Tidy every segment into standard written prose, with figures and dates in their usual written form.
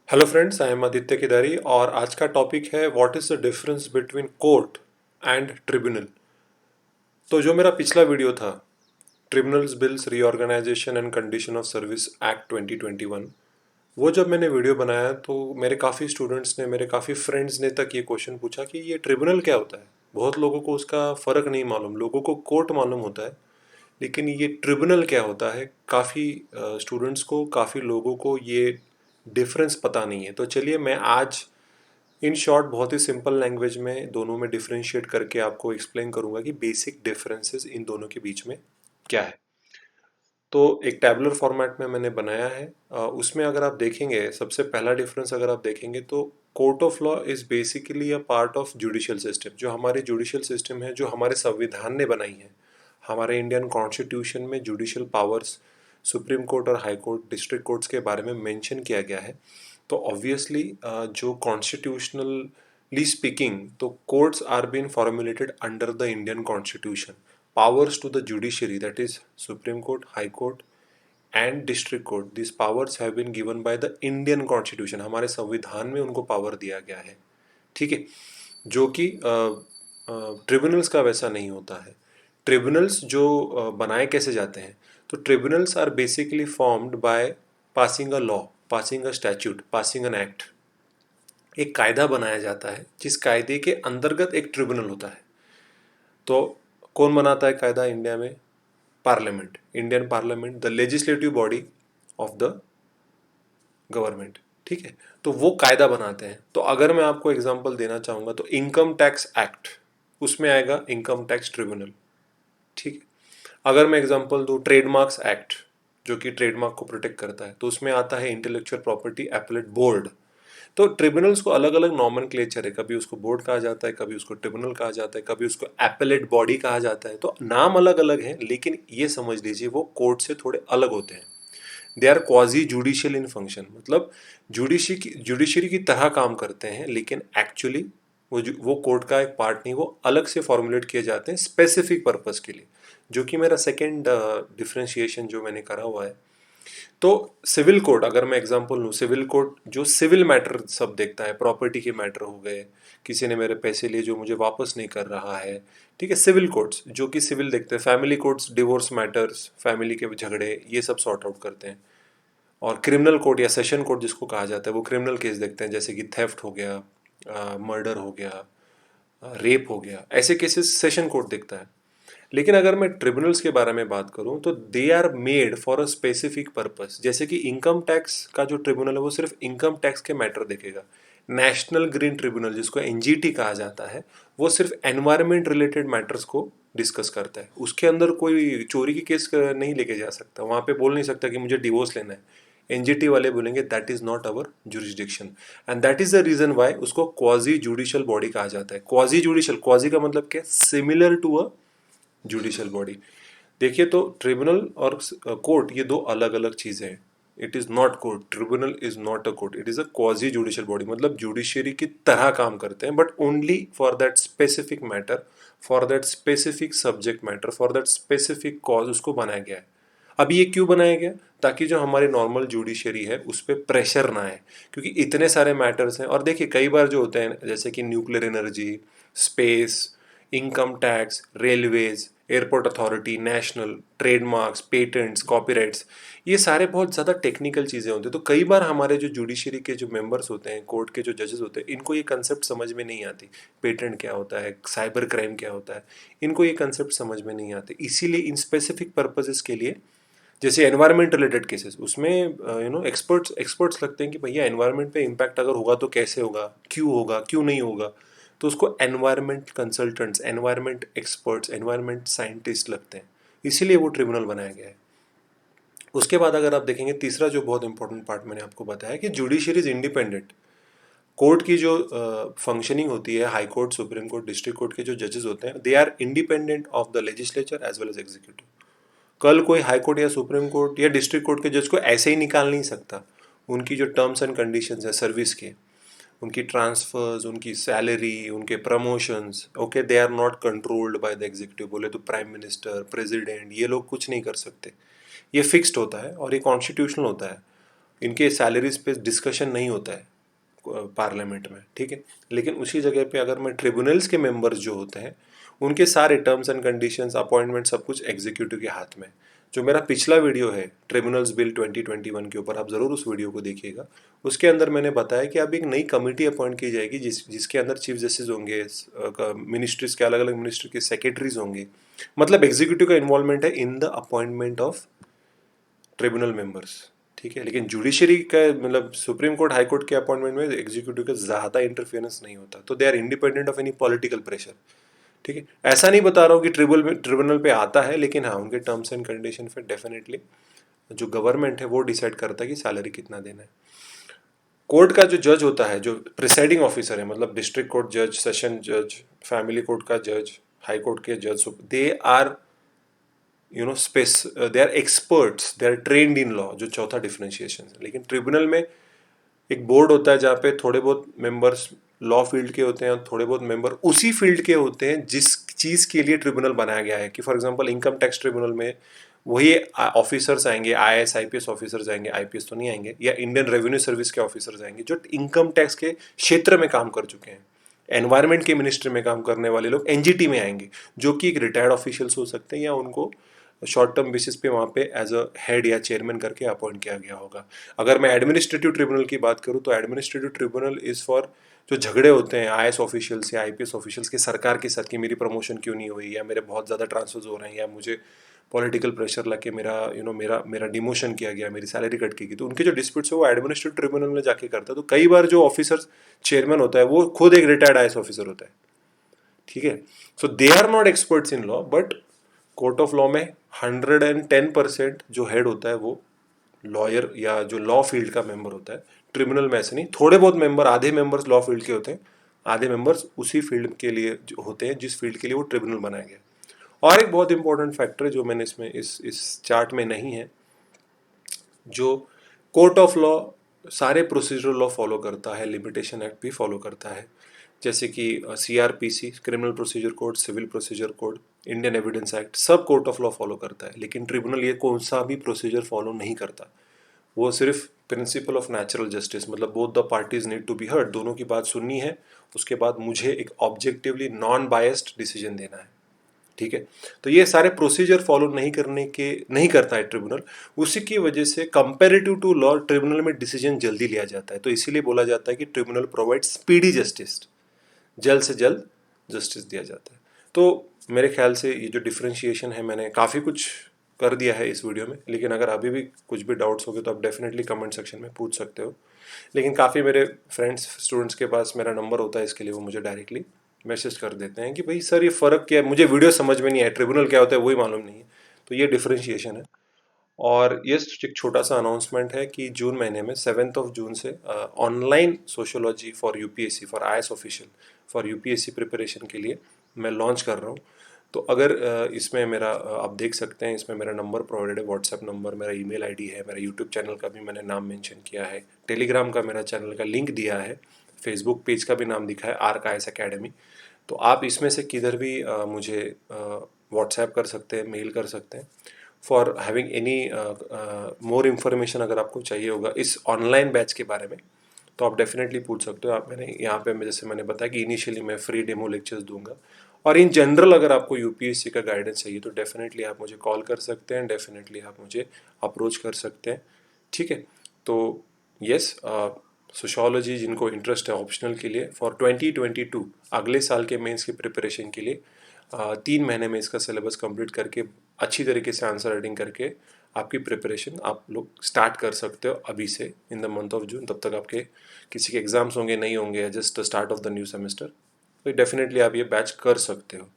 Hello friends, I am Aditya Kedari और आज का टॉपिक है what is the difference between court and tribunal. तो जो मेरा पिछला वीडियो था, tribunals bills reorganisation and condition of service act 2021, वो जब मैंने वीडियो बनाया तो मेरे काफ़ी स्टूडेंट्स ने, मेरे काफ़ी फ्रेंड्स ने तक ये क्वेश्चन पूछा कि ये ट्रिब्यूनल क्या होता है। बहुत लोगों को उसका फ़र्क नहीं मालूम, लोगों को कोर्ट मालूम होता है, लेकिन ये ट्रिब्यूनल क्या होता है काफ़ी स्टूडेंट्स को, काफ़ी लोगों को ये डिफरेंस पता नहीं है। तो चलिए मैं आज इन शॉर्ट बहुत ही सिंपल लैंग्वेज में दोनों में डिफरेंशिएट करके आपको एक्सप्लेन करूंगा कि बेसिक डिफरेंसेस इन दोनों के बीच में क्या है। तो एक टैबुलर फॉर्मेट में मैंने बनाया है। उसमें अगर आप देखेंगे, सबसे पहला डिफरेंस अगर आप देखेंगे तो court of law is basically a part of judicial system. जो हमारे जुडिशियल सिस्टम है, जो हमारे संविधान ने बनाई है, हमारे इंडियन कॉन्स्टिट्यूशन में जुडिशियल पावर्स, सुप्रीम कोर्ट और हाई कोर्ट, डिस्ट्रिक्ट कोर्ट्स के बारे में मेंशन किया गया है। तो ऑब्वियसली जो कॉन्स्टिट्यूशनली स्पीकिंग, तो courts are been formulated under the Indian constitution. Powers to the judiciary, that is Supreme Court, High Court and District Court, these powers have been given by the Indian Constitution। हमारे संविधान में उनको power दिया गया है, ठीक है। जो कि ट्रिब्यूनल्स का वैसा नहीं होता है। ट्रिब्यूनल्स जो बनाए कैसे जाते हैं, तो tribunals are basically formed by passing a law, passing a statute, passing an act. एक कायदा बनाया जाता है जिस कायदे के अंतर्गत एक ट्रिब्यूनल होता है। तो कौन बनाता है कायदा इंडिया में? Parliament, Indian parliament, the legislative body of the government, ठीक है। तो वो कायदा बनाते हैं। तो अगर मैं आपको एग्जांपल देना चाहूँगा तो इनकम टैक्स एक्ट, उसमें आएगा इनकम टैक्स ट्रिब्यूनल, ठीक है। अगर मैं एग्जांपल दूँ ट्रेडमार्क्स एक्ट, जो कि ट्रेडमार्क को प्रोटेक्ट करता है, तो उसमें आता है इंटेलेक्चुअल प्रॉपर्टी एपेलेट बोर्ड। तो ट्रिब्यूनल्स को अलग अलग नॉमेनक्लेचर है, कभी उसको बोर्ड कहा जाता है, कभी उसको ट्रिब्यूनल कहा जाता है, कभी उसको एपेलेट बॉडी कहा जाता है। तो नाम अलग अलग हैं, लेकिन ये समझ लीजिए वो कोर्ट से थोड़े अलग होते हैं। They are quasi judicial in function, मतलब जुडिशरी की तरह काम करते हैं, लेकिन एक्चुअली वो कोर्ट का एक पार्ट नहीं, वो अलग से फॉर्मुलेट किए जाते हैं स्पेसिफिक पर्पस के लिए, जो कि मेरा सेकेंड डिफ्रेंशिएशन जो मैंने करा हुआ है। तो सिविल कोर्ट, अगर मैं एग्जांपल लूँ, सिविल कोर्ट जो सिविल मैटर सब देखता है, प्रॉपर्टी के मैटर हो गए, किसी ने मेरे पैसे लिए जो मुझे वापस नहीं कर रहा है, ठीक है। सिविल कोर्ट्स जो कि सिविल देखते हैं, family courts divorce matters, family के झगड़े, ये सब सॉर्ट आउट करते हैं। और क्रिमिनल कोर्ट या सेशन कोर्ट जिसको कहा जाता है, वो क्रिमिनल केस देखते हैं, जैसे कि थेफ्ट हो गया, मर्डर हो गया, रेप हो गया, ऐसे केसेस सेशन कोर्ट देखता है। लेकिन अगर मैं ट्रिब्यूनल्स के बारे में बात करूं तो they are made for a specific purpose. जैसे कि इनकम टैक्स का जो ट्रिब्यूनल है वो सिर्फ इनकम टैक्स के मैटर देखेगा। नेशनल ग्रीन ट्रिब्यूनल, जिसको एनजीटी कहा जाता है, वो सिर्फ एनवायरमेंट रिलेटेड मैटर्स को डिस्कस करता है। उसके अंदर कोई चोरी की केस नहीं लेके जा सकता, वहाँ पे बोल नहीं सकता कि मुझे डिवोर्स लेना है। एनजीटी वाले बोलेंगे that is not our jurisdiction, and that is the reason why उसको क्वाजी जुडिशियल बॉडी कहा जाता है। क्वाजी जुडिशियल, क्वाजी का मतलब क्या? Similar to a judicial body. देखिए, तो ट्रिब्यूनल और कोर्ट ये दो अलग अलग चीज़ें हैं। It is not court, tribunal is not a court, it is a quasi judicial body, मतलब जुडिशरी की तरह काम करते हैं, but only for that specific matter, for that specific subject matter, for that specific cause उसको बनाया गया है। अब ये क्यों बनाया गया? ताकि जो हमारी नॉर्मल जुडिशरी है उस पर प्रेशर ना आए, क्योंकि इतने सारे मैटर्स हैं। और देखिए, कई बार जो होते हैं, जैसे कि nuclear energy, space, income tax, railways, airport authority, national, trademarks, patents, copyrights, ये सारे बहुत ज़्यादा टेक्निकल चीज़ें होती हैं। तो कई बार हमारे जो जुडिशरी के जो मेंबर्स होते हैं, कोर्ट के जो जजेस होते हैं, इनको ये कंसेप्ट समझ में नहीं आती। पेटेंट क्या होता है, साइबर क्राइम क्या होता है, इनको ये कंसेप्ट समझ में नहीं आते। इसीलिए इन स्पेसिफिक पर्पजेस के लिए, जैसे एनवायरमेंट रिलेटेड केसेस, उसमें एक्सपर्ट्स एक्सपर्ट्स लगते हैं कि भैया एनवायरमेंट पे इम्पैक्ट अगर होगा तो कैसे होगा, क्यों नहीं होगा। तो उसको environment consultants, environment experts, environment scientist लगते हैं। इसीलिए वो ट्रिब्यूनल बनाया गया है। उसके बाद अगर आप देखेंगे, तीसरा जो बहुत इंपॉर्टेंट पार्ट मैंने आपको बताया कि जुडिशरी इज इंडिपेंडेंट। कोर्ट की जो फंक्शनिंग होती है, high court, supreme court, district court के जो जजेस होते हैं, they are independent of the legislature as well as executive. कल कोई हाई कोर्ट या सुप्रीम कोर्ट या डिस्ट्रिक्ट कोर्ट के जज को ऐसे ही निकाल नहीं सकता। उनकी जो टर्म्स एंड कंडीशंस है सर्विस के, उनकी ट्रांसफर्स, उनकी सैलरी, उनके promotions, okay, they are not controlled by the executive. बोले तो प्राइम मिनिस्टर, प्रेसिडेंट, ये लोग कुछ नहीं कर सकते। ये फिक्स्ड होता है और ये कॉन्स्टिट्यूशनल होता है। इनके सैलरीज पे डिस्कशन नहीं होता है पार्लियामेंट में, ठीक है। लेकिन उसी जगह पे अगर मैं ट्रिब्यूनल्स के मेंबर्स जो होते हैं उनके सारे टर्म्स एंड कंडीशंस, अपॉइंटमेंट, सब कुछ एग्जीक्यूटिव के हाथ में। जो मेरा पिछला वीडियो है ट्रिब्यूनल्स बिल 2021 के ऊपर, आप ज़रूर उस वीडियो को देखिएगा। उसके अंदर मैंने बताया कि अब एक नई कमेटी अपॉइंट की जाएगी जिसके अंदर चीफ जस्टिस होंगे, मिनिस्ट्रीज के अलग अलग मिनिस्ट्री के सेक्रेटरीज होंगे। मतलब एग्जीक्यूटिव का इन्वॉल्वमेंट है in the appointment of tribunal members, ठीक है। लेकिन जुडिशरी का मतलब सुप्रीम कोर्ट, हाई कोर्ट के अपॉइंटमेंट में एग्जीक्यूटिव का ज़्यादा इंटरफेरेंस नहीं होता, तो they are independent of any political pressure, ठीक है। ऐसा नहीं बता रहा हूँ कि ट्रिब्यूनल पे आता है, लेकिन हाँ उनके टर्म्स एंड कंडीशन पे डेफिनेटली जो गवर्नमेंट है वो डिसाइड करता है कि सैलरी कितना देना है। कोर्ट का जो जज होता है, जो प्रिसाइडिंग ऑफिसर है, मतलब डिस्ट्रिक्ट कोर्ट जज, सेशन जज, फैमिली कोर्ट का जज, हाई कोर्ट के जज, they are they are experts, they are trained in law, जो चौथा डिफरेंशिएशन है। लेकिन ट्रिब्यूनल में एक बोर्ड होता है जहाँ पे थोड़े बहुत मेंबर्स लॉ फील्ड के होते हैं और थोड़े बहुत मेंबर उसी फील्ड के होते हैं जिस चीज़ के लिए ट्रिब्यूनल बनाया गया है। कि for example income tax tribunal में वही ऑफिसर्स आएंगे, आईएएस आईपीएस ऑफिसर्स आएंगे, आईपीएस तो नहीं आएंगे, या इंडियन रेवेन्यू सर्विस के ऑफिसर्स आएंगे जो इनकम टैक्स के क्षेत्र में काम कर चुके हैं। एनवायरमेंट के मिनिस्ट्री में काम करने वाले लोग एनजीटी में आएंगे, जो कि एक रिटायर्ड ऑफिशियल्स हो सकते हैं, या उनको शॉर्ट टर्म बेसिस पे वहाँ पे एज अ हेड या चेयरमैन करके अपॉइंट किया गया होगा। अगर मैं एडमिनिस्ट्रेटिव ट्रिब्यूनल की बात करूँ तो एडमिनिस्ट्रेटिव ट्रिब्यूनल इज़ फॉर जो झगड़े होते हैं आईएएस ऑफिशियल्स या आईपीएस ऑफिशियल्स के सरकार के साथ, कि मेरी प्रमोशन क्यों नहीं हुई, या मेरे बहुत ज़्यादा ट्रांसफर्स हो रहे हैं, या मुझे पॉलिटिकल प्रेशर लगे मेरा मेरा डिमोशन किया गया, मेरी सैलरी कट की गई, तो उनके जो डिस्प्यूट्स है वो एडमिनिस्ट्रेटिव ट्रिब्यूनल में जाके करता है। तो कई बार जो ऑफिसर चेयरमैन होता है वो खुद एक रिटायर्ड आईएएस ऑफिसर होता है, ठीक है। So they are not experts in law, but court of law में 110% जो हेड होता है वो लॉयर या जो लॉ फील्ड का मेंबर होता है। ट्रिब्यूनल में ऐसे नहीं, थोड़े बहुत मेंबर, आधे मेंबर्स लॉ फील्ड के होते हैं, आधे मेंबर्स उसी फील्ड के लिए जो होते हैं जिस फील्ड के लिए वो ट्रिब्यूनल बनाया गया। और एक बहुत इंपॉर्टेंट फैक्टर है जो मैंने इसमें इस चार्ट में नहीं है, जो कोर्ट ऑफ लॉ सारे प्रोसीजरल लॉ फॉलो करता है, लिमिटेशन एक्ट भी फॉलो करता है, जैसे कि CrPC, criminal procedure code, civil procedure code, Indian evidence act, सब कोर्ट ऑफ लॉ फॉलो करता है। लेकिन ट्रिब्यूनल ये कौन सा भी प्रोसीजर फॉलो नहीं करता। वो सिर्फ प्रिंसिपल ऑफ नेचुरल जस्टिस, मतलब both the parties need to be heard, दोनों की बात सुननी है, उसके बाद मुझे एक ऑब्जेक्टिवली नॉन बायस्ड डिसीजन देना है, ठीक है। तो ये सारे प्रोसीजर फॉलो नहीं करता है ट्रिब्यूनल। उसी की वजह से कंपैरेटिव टू लॉ ट्रिब्यूनल में डिसीजन जल्दी लिया जाता है। तो इसीलिए बोला जाता है कि ट्रिब्यूनल प्रोवाइड स्पीडी जस्टिस, जल्द से जल्द जस्टिस दिया जाता है। तो मेरे ख्याल से ये जो डिफ्रेंशिएशन है, मैंने काफ़ी कुछ कर दिया है इस वीडियो में, लेकिन अगर अभी भी कुछ भी डाउट्स हो गए तो आप डेफिनेटली कमेंट सेक्शन में पूछ सकते हो। लेकिन काफ़ी मेरे फ्रेंड्स, स्टूडेंट्स के पास मेरा नंबर होता है, इसके लिए वो मुझे डायरेक्टली मैसेज कर देते हैं कि भाई सर ये फ़र्क क्या है, मुझे वीडियो समझ में नहीं आया, ट्रिब्यूनल क्या होता है वही मालूम नहीं है। तो ये डिफ्रेंशिएशन है। और ये एक छोटा सा अनाउंसमेंट है कि जून महीने में 7 जून से online sociology for UPSC, for IAS official, for UPSC preparation के लिए मैं लॉन्च कर रहा हूँ। तो अगर इसमें मेरा आप देख सकते हैं, इसमें मेरा नंबर प्रोवाइडेड है, व्हाट्सएप नंबर, मेरा ईमेल आईडी है, मेरा यूट्यूब चैनल का भी मैंने नाम मेंशन किया है, टेलीग्राम का मेरा चैनल का लिंक दिया है, फेसबुक पेज का भी नाम दिखा है, आर्क आईएएस अकेडमी। तो आप इसमें से किधर भी मुझे व्हाट्सएप कर सकते हैं, मेल कर सकते हैं for having any more information. अगर आपको चाहिए होगा इस ऑनलाइन बैच के बारे में तो आप डेफिनेटली पूछ सकते हो। आप मैंने यहाँ पे जैसे मैंने बताया कि इनिशियली मैं फ्री डेमो लेक्चर्स दूंगा, और इन जनरल अगर आपको यूपीएससी का गाइडेंस चाहिए तो डेफिनेटली आप मुझे कॉल कर सकते हैं, डेफिनेटली आप मुझे अप्रोच कर सकते हैं, ठीक है। तो यस, सोशियोलॉजी जिनको इंटरेस्ट है ऑप्शनल के लिए फॉर 2022 अगले साल के मेंस की प्रिपरेशन के लिए 3 महीने में इसका सिलेबस कंप्लीट करके अच्छी तरीके से आंसर राइटिंग करके आपकी प्रिपरेशन आप लोग स्टार्ट कर सकते हो अभी से in the month of June. तब तक आपके किसी के एग्जाम्स होंगे नहीं होंगे, just the start of the new semester, तो डेफिनेटली आप ये बैच कर सकते हो।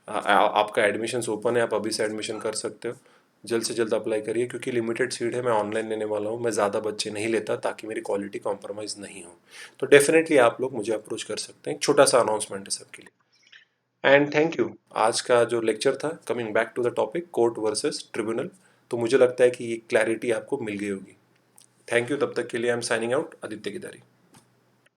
आपका एडमिशन्स ओपन है, आप अभी से एडमिशन कर सकते हो। जल्द से जल्द अप्लाई करिए, क्योंकि लिमिटेड सीट है, मैं ऑनलाइन लेने वाला हूँ, मैं ज़्यादा बच्चे नहीं लेता ताकि मेरी क्वालिटी कॉम्प्रोमाइज़ नहीं हो। तो डेफिनेटली आप लोग मुझे अप्रोच कर सकते हैं। एक छोटा सा अनाउंसमेंट है सबके लिए। And thank you. आज का जो लेक्चर था, coming back to the topic court versus tribunal, तो मुझे लगता है कि ये क्लैरिटी आपको मिल गई होगी। Thank you. तब तक के लिए I am signing out, Aditya गिदारी।